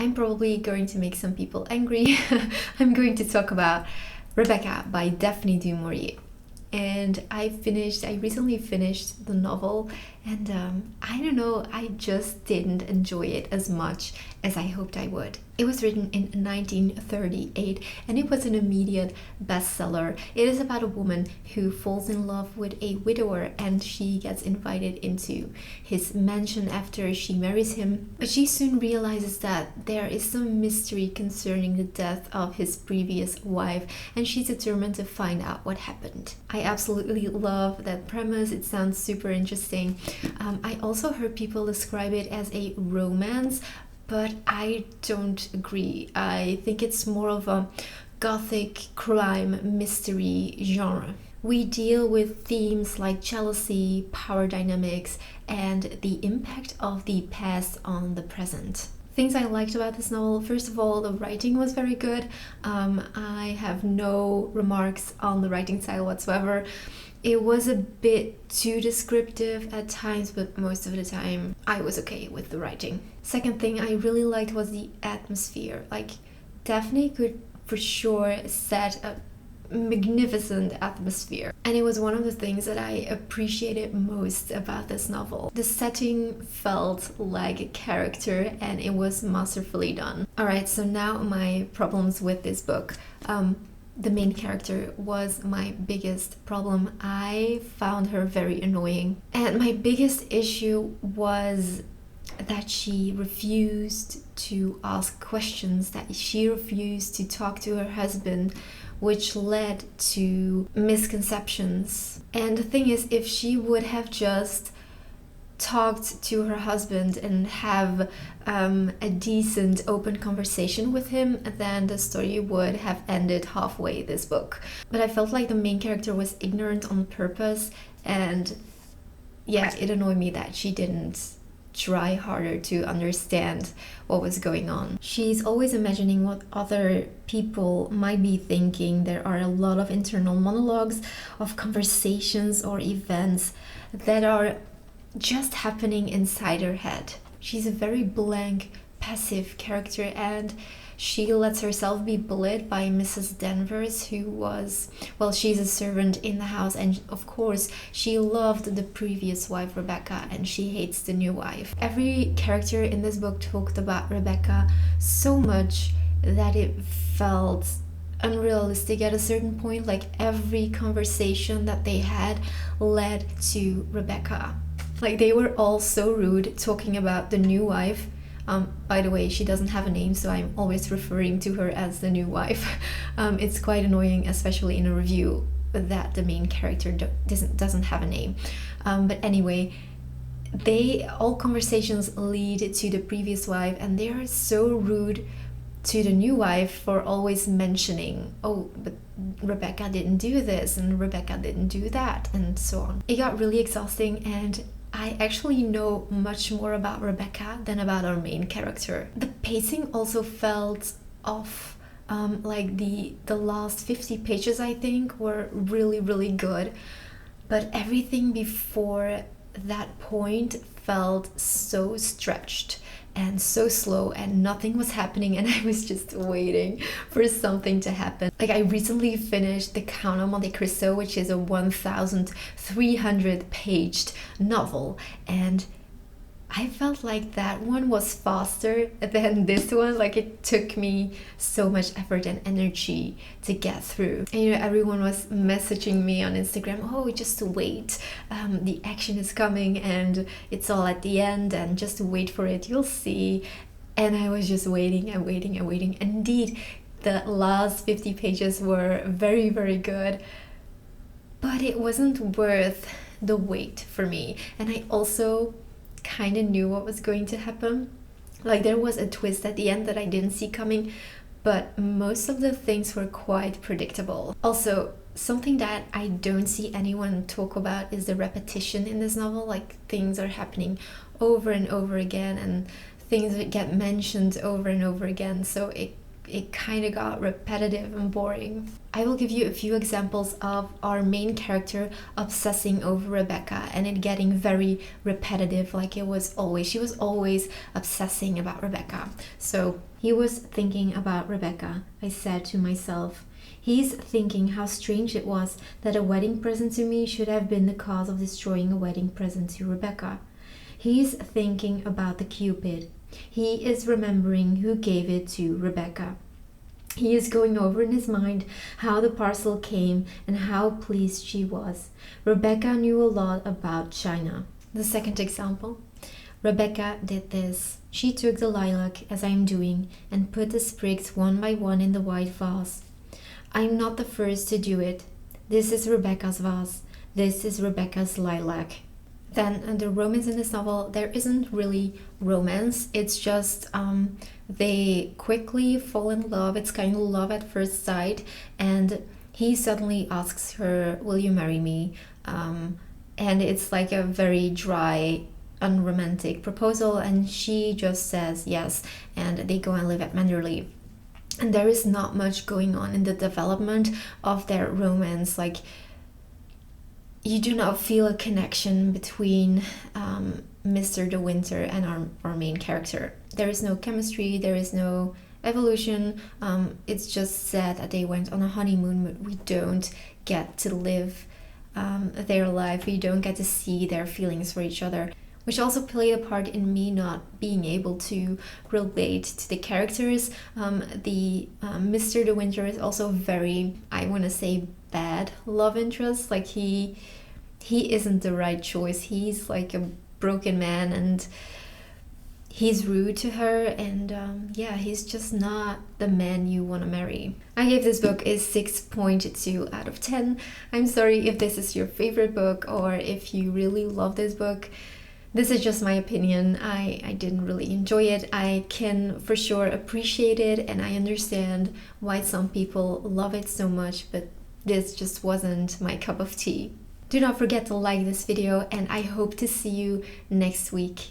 I'm probably going to make some people angry. I'm going to talk about Rebecca by Daphne Du Maurier. And I recently finished the novel, and I don't know, I just didn't enjoy it as much as I hoped I would. It was written in 1938 and it was an immediate bestseller. It is about a woman who falls in love with a widower and she gets invited into his mansion after she marries him. But she soon realizes that there is some mystery concerning the death of his previous wife and she's determined to find out what happened. I absolutely love that premise. It sounds super interesting. I also heard people describe it as a romance, but I don't agree. I think it's more of a gothic crime mystery genre. We deal with themes like jealousy, power dynamics, and the impact of the past on the present. Things I liked about this novel: first of all, the writing was very good. I have no remarks on the writing style whatsoever. It was a bit too descriptive at times, but most of the time I was okay with the writing. Second thing I really liked was the atmosphere. Like, Daphne could for sure set a magnificent atmosphere, and it was one of the things that I appreciated most about this novel. The setting felt like a character and it was masterfully done. Alright, so now my problems with this book. The main character was my biggest problem. I found her very annoying, and my biggest issue was that she refused to ask questions, that she refused to talk to her husband, which led to misconceptions. And the thing is, if she would have just talked to her husband and have a decent open conversation with him, then the story would have ended halfway this book. But I felt like the main character was ignorant on purpose, and yeah, it annoyed me that she didn't try harder to understand what was going on. She's always imagining what other people might be thinking. There are a lot of internal monologues of conversations or events that are just happening inside her head. She's a very blank, passive character, and she lets herself be bullied by Mrs. Danvers, who was, well, she's a servant in the house, and of course she loved the previous wife Rebecca and she hates the new wife. Every character in this book talked about Rebecca so much that it felt unrealistic at a certain point. Like, every conversation that they had led to Rebecca. Like, they were all so rude talking about the new wife. By the way, she doesn't have a name, so I'm always referring to her as the new wife. It's quite annoying, especially in a review, that the main character doesn't have a name. But anyway, all conversations lead to the previous wife, and they are so rude to the new wife for always mentioning, oh, but Rebecca didn't do this and Rebecca didn't do that, and so on. It got really exhausting, and I actually know much more about Rebecca than about our main character. The pacing also felt off. Like the last 50 pages, I think, were really, really good, but everything before that point felt so stretched and so slow, and nothing was happening, and I was just waiting for something to happen. Like, I recently finished The Count of Monte Cristo, which is a 1,300 paged novel, and I felt like that one was faster than this one. Like, it took me so much effort and energy to get through. And everyone was messaging me on Instagram, oh, just wait, the action is coming and it's all at the end, and just wait for it, you'll see. And I was just waiting and waiting and waiting. Indeed, the last 50 pages were very, very good, but it wasn't worth the wait for me. And I also kind of knew what was going to happen. Like, there was a twist at the end that I didn't see coming, but most of the things were quite predictable. Also, something that I don't see anyone talk about is the repetition in this novel. Like, things are happening over and over again, and things get mentioned over and over again, so it it kind of got repetitive and boring. I will give you a few examples of our main character obsessing over Rebecca and it getting very repetitive, like she was always obsessing about Rebecca. So he was thinking about Rebecca. I said to myself, he's thinking how strange it was that a wedding present to me should have been the cause of destroying a wedding present to Rebecca. He's thinking about the Cupid. He is remembering who gave it to Rebecca. He is going over in his mind how the parcel came and how pleased she was. Rebecca knew a lot about China. The second example. Rebecca did this. She took the lilac, as I am doing, and put the sprigs one by one in the white vase. I'm not the first to do it. This is Rebecca's vase. This is Rebecca's lilac. Then the romance in this novel, there isn't really romance. It's just they quickly fall in love. It's kind of love at first sight. And he suddenly asks her, will you marry me? And it's like a very dry, unromantic proposal. And she just says yes. And they go and live at Manderley. And there is not much going on in the development of their romance. Like, you do not feel a connection between Mr. De Winter and our main character. There is no chemistry, there is no evolution. It's just said that they went on a honeymoon, but we don't get to live their life. We don't get to see their feelings for each other, which also played a part in me not being able to relate to the characters. Mr. De Winter is also very, I want to say, bad love interest. Like he isn't the right choice. He's like a broken man and he's rude to her, and he's just not the man you want to marry. I gave this book a 6.2 out of 10. I'm sorry if this is your favorite book or if you really love this book. This is just my opinion. I didn't really enjoy it. I can for sure appreciate it, and I understand why some people love it so much, but this just wasn't my cup of tea. Do not forget to like this video, and I hope to see you next week.